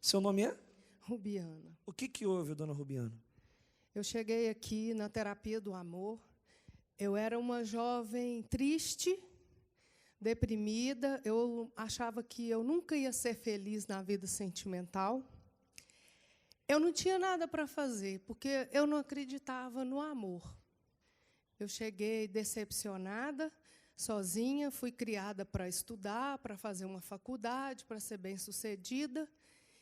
Seu nome é? Rubiana. O que houve, dona Rubiana? Eu cheguei aqui na terapia do amor. Eu era uma jovem triste, deprimida. Eu achava que eu nunca ia ser feliz na vida sentimental. Eu não tinha nada para fazer, porque eu não acreditava no amor. Eu cheguei decepcionada, sozinha, fui criada para estudar, para fazer uma faculdade, para ser bem-sucedida.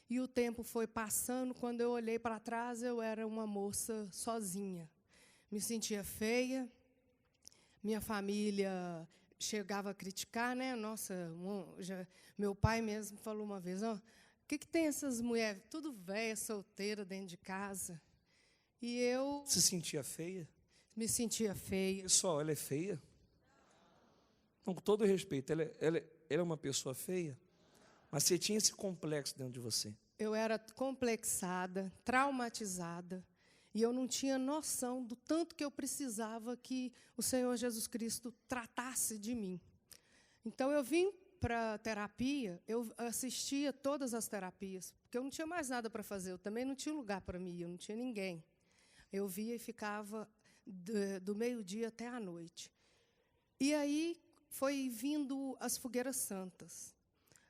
E o tempo foi passando, quando eu olhei para trás, eu era uma moça sozinha. Me sentia feia, minha família chegava a criticar, né? Nossa, meu pai mesmo falou uma vez, o que tem essas mulheres, tudo velha, solteira, dentro de casa? E eu... Se sentia feia? Me sentia feia. Pessoal, ela é feia? Não, com todo respeito, ela é uma pessoa feia? Mas você tinha esse complexo dentro de você. Eu era complexada, traumatizada, e eu não tinha noção do tanto que eu precisava que o Senhor Jesus Cristo tratasse de mim. Então, eu vim para a terapia, eu assistia todas as terapias, porque eu não tinha mais nada para fazer, eu também não tinha lugar para mim, eu não tinha ninguém. Eu via e ficava do meio-dia até a noite. E aí foi vindo as fogueiras santas.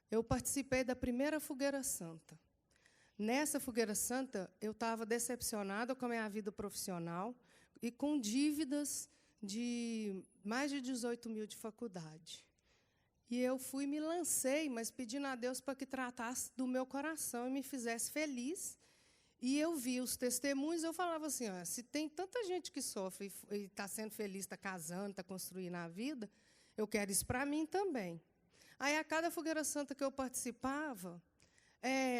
Eu participei da primeira fogueira santa. Nessa fogueira santa, eu estava decepcionada com a minha vida profissional e com dívidas de mais de 18 mil de faculdade. E eu me lancei, mas pedindo a Deus para que tratasse do meu coração e me fizesse feliz. E eu vi os testemunhos, eu falava assim, se tem tanta gente que sofre e está sendo feliz, está casando, está construindo a vida, eu quero isso para mim também. Aí, a cada fogueira santa que eu participava,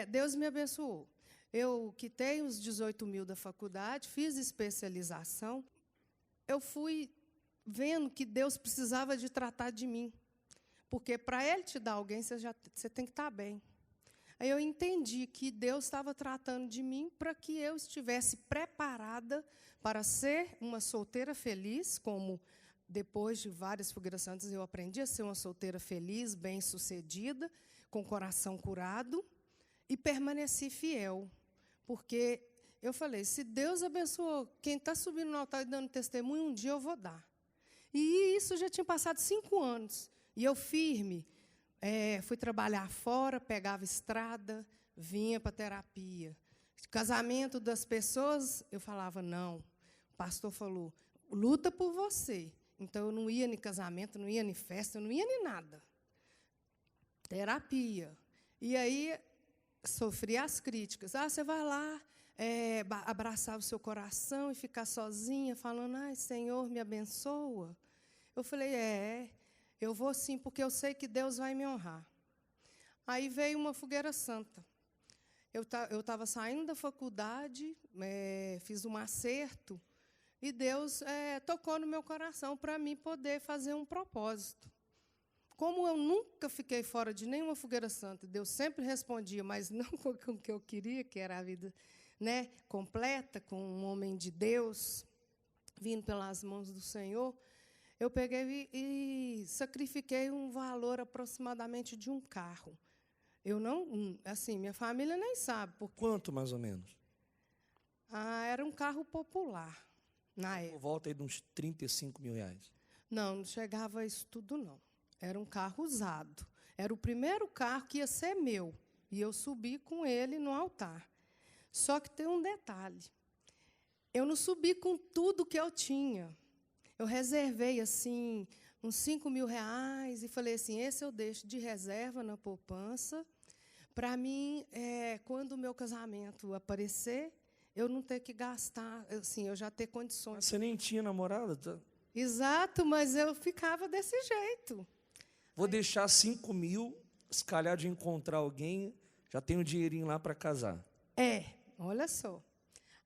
Deus me abençoou. Eu quitei os 18 mil da faculdade, fiz especialização. Eu fui vendo que Deus precisava de tratar de mim. Porque, para Ele te dar alguém, você tem que estar bem. Aí eu entendi que Deus estava tratando de mim para que eu estivesse preparada para ser uma solteira feliz, como depois de várias fogueiras santas eu aprendi a ser uma solteira feliz, bem-sucedida, com o coração curado, e permaneci fiel. Porque eu falei, se Deus abençoou quem está subindo no altar e dando testemunho, um dia eu vou dar. E isso já tinha passado 5 anos. E eu firme, fui trabalhar fora, pegava estrada, vinha para a terapia. Casamento das pessoas, eu falava, não. O pastor falou, luta por você. Então, eu não ia em casamento, não ia em festa, não ia em nada. Terapia. E aí, sofri as críticas. Você vai lá abraçar o seu coração e ficar sozinha, falando, ai, Senhor, me abençoa. Eu falei, eu vou sim, porque eu sei que Deus vai me honrar. Aí veio uma fogueira santa. Eu estava saindo da faculdade, fiz um acerto, e Deus tocou no meu coração para mim poder fazer um propósito. Como eu nunca fiquei fora de nenhuma fogueira santa, Deus sempre respondia, mas não com o que eu queria, que era a vida completa, com um homem de Deus, vindo pelas mãos do Senhor. Eu peguei e sacrifiquei um valor aproximadamente de um carro. Eu não, minha família nem sabe. Porque quanto, mais ou menos? Era um carro popular, na época. Por volta aí de uns 35 mil reais. Não chegava a isso tudo, não. Era um carro usado. Era o primeiro carro que ia ser meu. E eu subi com ele no altar. Só que tem um detalhe. Eu não subi com tudo que eu tinha. Eu reservei, assim, uns 5 mil reais e falei assim, esse eu deixo de reserva na poupança, para mim, quando o meu casamento aparecer, eu não ter que gastar, assim, eu já ter condições. Mas você nem tinha namorada? Tá? Exato, mas eu ficava desse jeito. Vou deixar 5 mil, se calhar de encontrar alguém, já tenho um dinheirinho lá para casar. Olha só.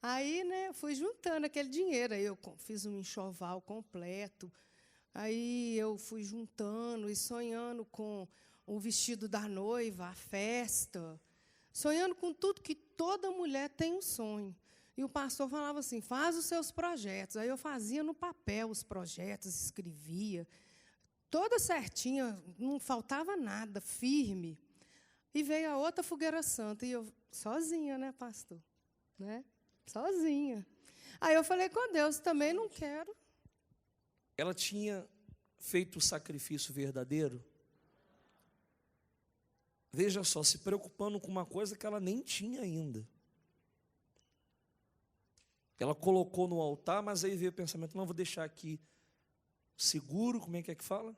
Aí, fui juntando aquele dinheiro. Aí eu fiz um enxoval completo. Aí eu fui juntando e sonhando com o vestido da noiva, a festa. Sonhando com tudo que toda mulher tem um sonho. E o pastor falava assim, faz os seus projetos. Aí eu fazia no papel os projetos, escrevia. Toda certinha, não faltava nada, firme. E veio a outra fogueira santa. E eu Sozinha, né, pastor? Né? Sozinha. Aí eu falei com Deus, também não quero. Ela tinha feito o sacrifício verdadeiro? Veja só, se preocupando com uma coisa que ela nem tinha ainda. Ela colocou no altar, mas aí veio o pensamento, não, vou deixar aqui seguro, como é que fala?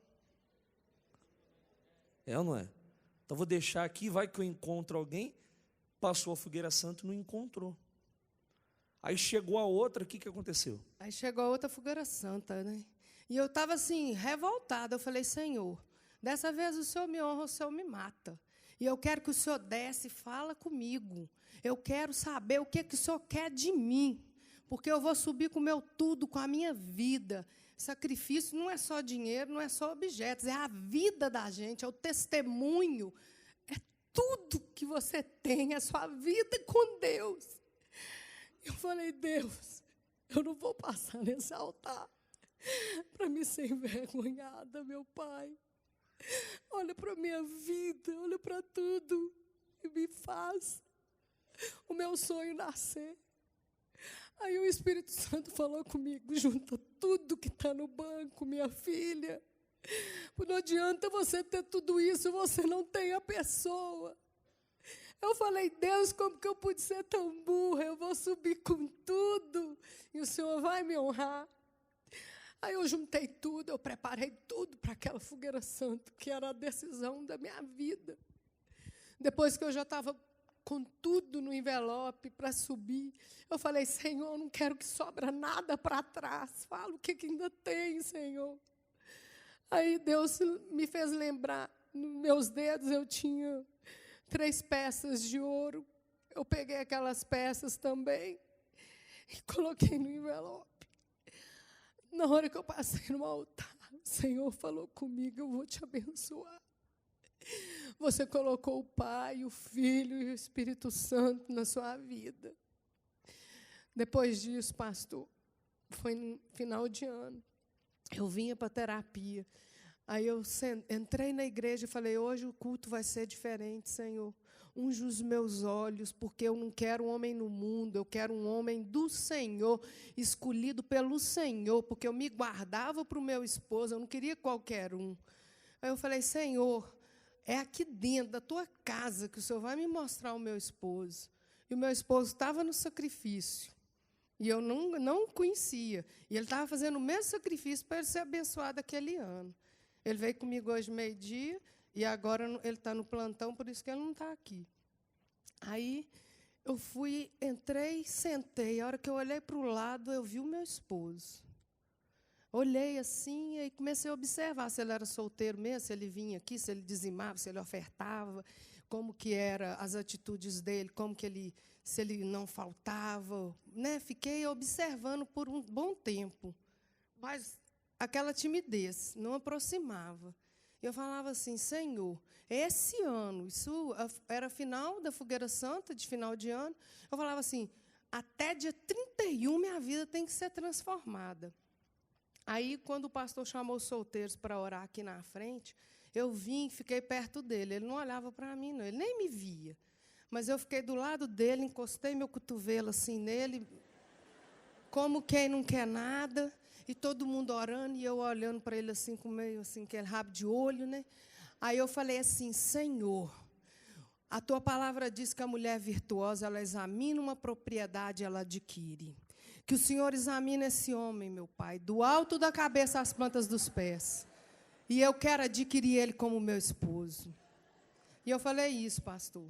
É ou não é? Então vou deixar aqui, vai que eu encontro alguém. Passou a fogueira santa e não encontrou. Aí chegou a outra, o que aconteceu? Aí chegou a outra fogueira santa, né? E eu estava assim, revoltada. Eu falei, Senhor, dessa vez o Senhor me honra, o Senhor me mata. E eu quero que o Senhor desce e fala comigo. Eu quero saber o que o Senhor quer de mim. Porque eu vou subir com o meu tudo, com a minha vida. Sacrifício não é só dinheiro, não é só objetos, é a vida da gente, é o testemunho. É tudo que você tem, é a sua vida com Deus. Eu falei, Deus, eu não vou passar nesse altar para me ser envergonhada, meu Pai. Olha para a minha vida, olha para tudo e me faz o meu sonho nascer. Aí o Espírito Santo falou comigo, junta tudo que está no banco, minha filha. Não adianta você ter tudo isso, você não tem a pessoa. Eu falei, Deus, como que eu pude ser tão burra? Eu vou subir com tudo e o Senhor vai me honrar. Aí eu juntei tudo, eu preparei tudo para aquela fogueira santa, que era a decisão da minha vida. Depois que eu já estava com tudo no envelope para subir, eu falei, Senhor, eu não quero que sobra nada para trás. Fala o que ainda tem, Senhor. Aí Deus me fez lembrar, nos meus dedos eu tinha 3 peças de ouro. Eu peguei aquelas peças também e coloquei no envelope. Na hora que eu passei no altar, o Senhor falou comigo, eu vou te abençoar. Você colocou o Pai, o Filho e o Espírito Santo na sua vida. Depois disso, pastor, foi no final de ano, eu vinha para terapia. Aí eu entrei na igreja e falei, hoje o culto vai ser diferente, Senhor. Unge os meus olhos, porque eu não quero um homem no mundo, eu quero um homem do Senhor, escolhido pelo Senhor, porque eu me guardava para o meu esposo, eu não queria qualquer um. Aí eu falei, Senhor, é aqui dentro da tua casa que o Senhor vai me mostrar o meu esposo. E o meu esposo estava no sacrifício, e eu não conhecia. E ele estava fazendo o mesmo sacrifício para ele ser abençoado aquele ano. Ele veio comigo hoje meio-dia, e agora ele está no plantão, por isso que ele não está aqui. Aí eu entrei, sentei. A hora que eu olhei para o lado, eu vi o meu esposo. Olhei assim e comecei a observar se ele era solteiro mesmo, se ele vinha aqui, se ele dizimava, se ele ofertava, como que eram as atitudes dele, se ele não faltava. Né? Fiquei observando por um bom tempo, mas aquela timidez não aproximava. Eu falava assim, Senhor, esse ano, isso era final da fogueira santa, de final de ano, eu falava assim, até dia 31 minha vida tem que ser transformada. Aí, quando o pastor chamou os solteiros para orar aqui na frente, eu vim, fiquei perto dele. Ele não olhava para mim, não, ele nem me via. Mas eu fiquei do lado dele, encostei meu cotovelo assim nele, como quem não quer nada. E todo mundo orando, e eu olhando para ele assim, com meio assim, aquele rabo de olho, né? Aí eu falei assim, Senhor, a tua palavra diz que a mulher virtuosa, ela examina uma propriedade, ela adquire. Que o Senhor examine esse homem, meu Pai, do alto da cabeça às plantas dos pés. E eu quero adquirir ele como meu esposo. E eu falei isso, pastor.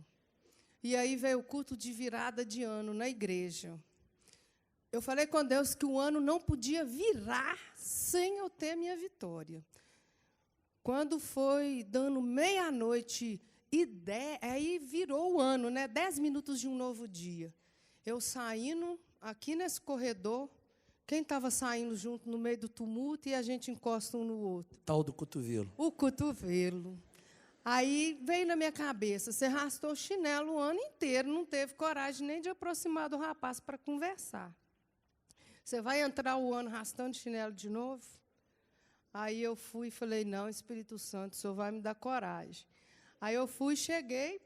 E aí veio o culto de virada de ano na igreja. Eu falei com Deus que o ano não podia virar sem eu ter minha vitória. Quando foi dando meia-noite, aí virou o ano, né? 10 minutos de um novo dia. Eu saindo aqui nesse corredor, quem estava saindo junto no meio do tumulto e a gente encosta um no outro? Tal do cotovelo. O cotovelo. Aí veio na minha cabeça, você arrastou o chinelo o ano inteiro, não teve coragem nem de aproximar do rapaz para conversar. Você vai entrar o ano arrastando chinelo de novo? Aí eu fui e falei, não, Espírito Santo, o Senhor vai me dar coragem. Aí eu fui, cheguei,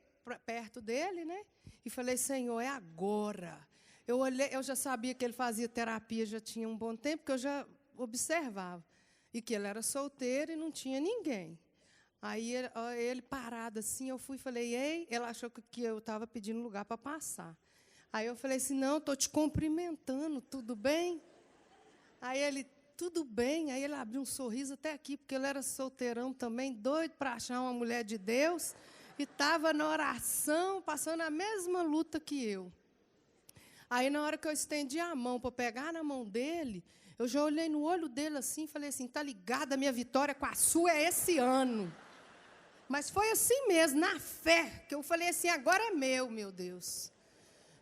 perto dele, né? E falei, Senhor, é agora. Eu olhei, eu já sabia que ele fazia terapia, já tinha um bom tempo, que eu já observava. E que ele era solteiro e não tinha ninguém. Aí ele parado assim, eu fui e falei, ei, ele achou que eu estava pedindo lugar para passar. Aí eu falei assim, não, estou te cumprimentando, tudo bem? Aí ele, tudo bem. Aí ele abriu um sorriso até aqui, porque ele era solteirão também, doido para achar uma mulher de Deus, e estava na oração, passando a mesma luta que eu. Aí, na hora que eu estendi a mão para pegar na mão dele, eu já olhei no olho dele assim e falei assim, tá ligado, a minha vitória com a sua é esse ano. Mas foi assim mesmo, na fé, que eu falei assim, agora é meu Deus.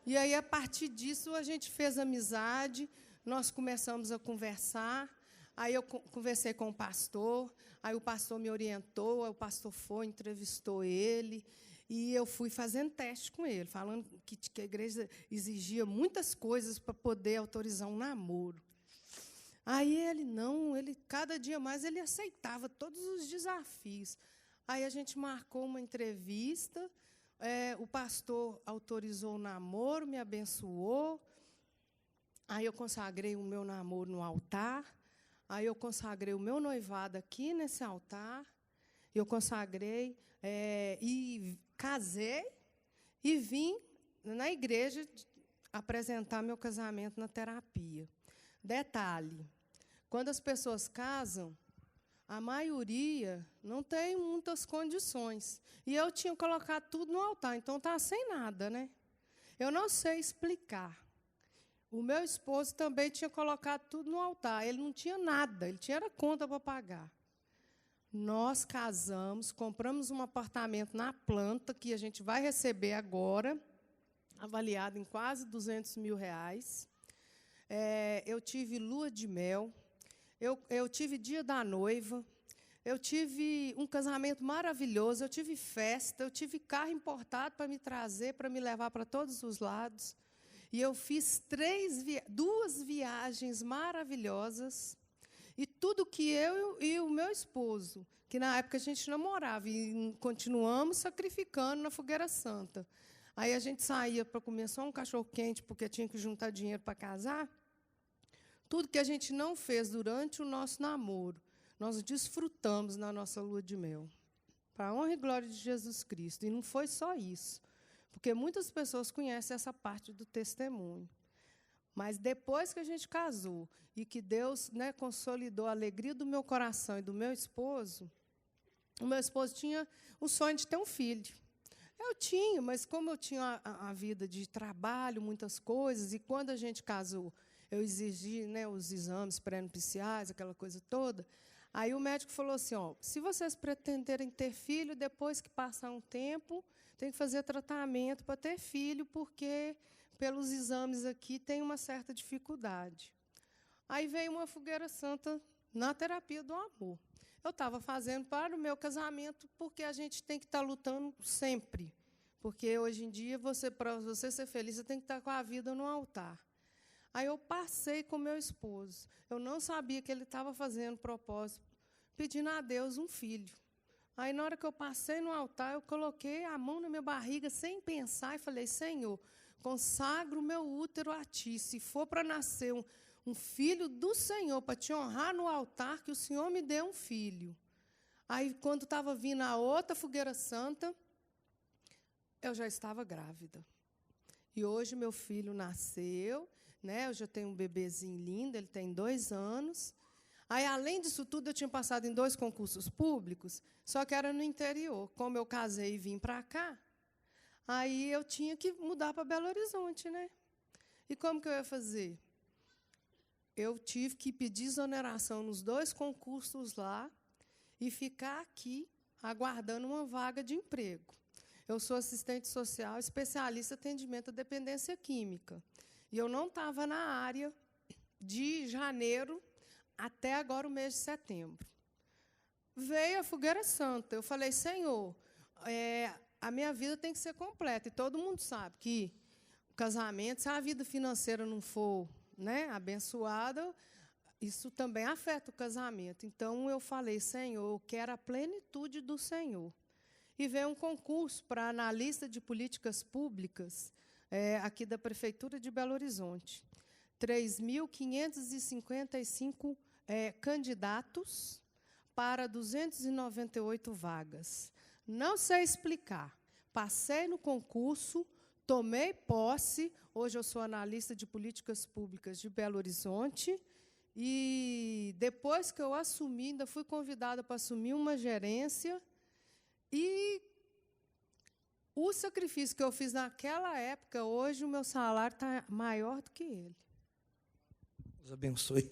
E aí, a partir disso, a gente fez amizade, nós começamos a conversar, aí eu conversei com o pastor, aí o pastor me orientou, aí o pastor foi, entrevistou ele, e eu fui fazendo teste com ele, falando que a igreja exigia muitas coisas para poder autorizar um namoro. Aí ele, cada dia mais, ele aceitava todos os desafios. Aí a gente marcou uma entrevista, o pastor autorizou o namoro, me abençoou. Aí eu consagrei o meu namoro no altar. Aí eu consagrei o meu noivado aqui nesse altar. Eu consagrei e casei e vim na igreja apresentar meu casamento na terapia. Detalhe, quando as pessoas casam, a maioria não tem muitas condições. E eu tinha colocado tudo no altar, então está sem nada, né? Eu não sei explicar. O meu esposo também tinha colocado tudo no altar. Ele não tinha nada, ele tinha conta para pagar. Nós casamos, compramos um apartamento na planta, que a gente vai receber agora, avaliado em quase R$200 mil. Eu tive lua de mel. Eu tive dia da noiva, eu tive um casamento maravilhoso, eu tive festa, eu tive carro importado para me trazer, para me levar para todos os lados. E eu fiz 2 viagens maravilhosas. E tudo que eu e o meu esposo, que na época a gente namorava, e continuamos sacrificando na Fogueira Santa. Aí a gente saía para comer só um cachorro-quente, porque tinha que juntar dinheiro para casar. Tudo que a gente não fez durante o nosso namoro, nós desfrutamos na nossa lua de mel. Para a honra e glória de Jesus Cristo. E não foi só isso, porque muitas pessoas conhecem essa parte do testemunho. Mas depois que a gente casou e que Deus, né, consolidou a alegria do meu coração e do meu esposo, o meu esposo tinha o sonho de ter um filho. Eu tinha, mas como eu tinha a vida de trabalho, muitas coisas, e quando a gente casou, eu exigi, né, os exames pré-nupciais, aquela coisa toda. Aí o médico falou assim, se vocês pretenderem ter filho, depois que passar um tempo, tem que fazer tratamento para ter filho, porque pelos exames aqui tem uma certa dificuldade. Aí veio uma Fogueira Santa na terapia do amor. Eu estava fazendo para o meu casamento, porque a gente tem que estar lutando sempre. Porque hoje em dia, para você ser feliz, você tem que estar com a vida no altar. Aí eu passei com meu esposo. Eu não sabia que ele estava fazendo propósito, pedindo a Deus um filho. Aí, na hora que eu passei no altar, eu coloquei a mão na minha barriga, sem pensar, e falei, Senhor, consagro o meu útero a Ti. Se for para nascer um filho do Senhor, para Te honrar no altar, que o Senhor me dê um filho. Aí, quando estava vindo a outra Fogueira Santa, eu já estava grávida. E hoje meu filho nasceu, né? Eu já tenho um bebezinho lindo, ele tem 2 anos. Aí, além disso tudo, eu tinha passado em 2 concursos públicos, só que era no interior. Como eu casei e vim para cá, aí eu tinha que mudar para Belo Horizonte, né? E como que eu ia fazer? Eu tive que pedir exoneração nos 2 concursos lá e ficar aqui aguardando uma vaga de emprego. Eu sou assistente social, especialista em atendimento à dependência química. E eu não estava na área de janeiro até agora o mês de setembro. Veio a Fogueira Santa. Eu falei, Senhor, a minha vida tem que ser completa. E todo mundo sabe que o casamento, se a vida financeira não for, né, abençoada, isso também afeta o casamento. Então, eu falei, Senhor, eu quero a plenitude do Senhor. e veio um concurso para analista de políticas públicas aqui da Prefeitura de Belo Horizonte. 3.555 candidatos para 298 vagas. Não sei explicar. Passei no concurso, tomei posse, hoje eu sou analista de políticas públicas de Belo Horizonte, e depois que eu assumi, ainda fui convidada para assumir uma gerência, e o sacrifício que eu fiz naquela época, hoje o meu salário está maior do que ele. Deus abençoe.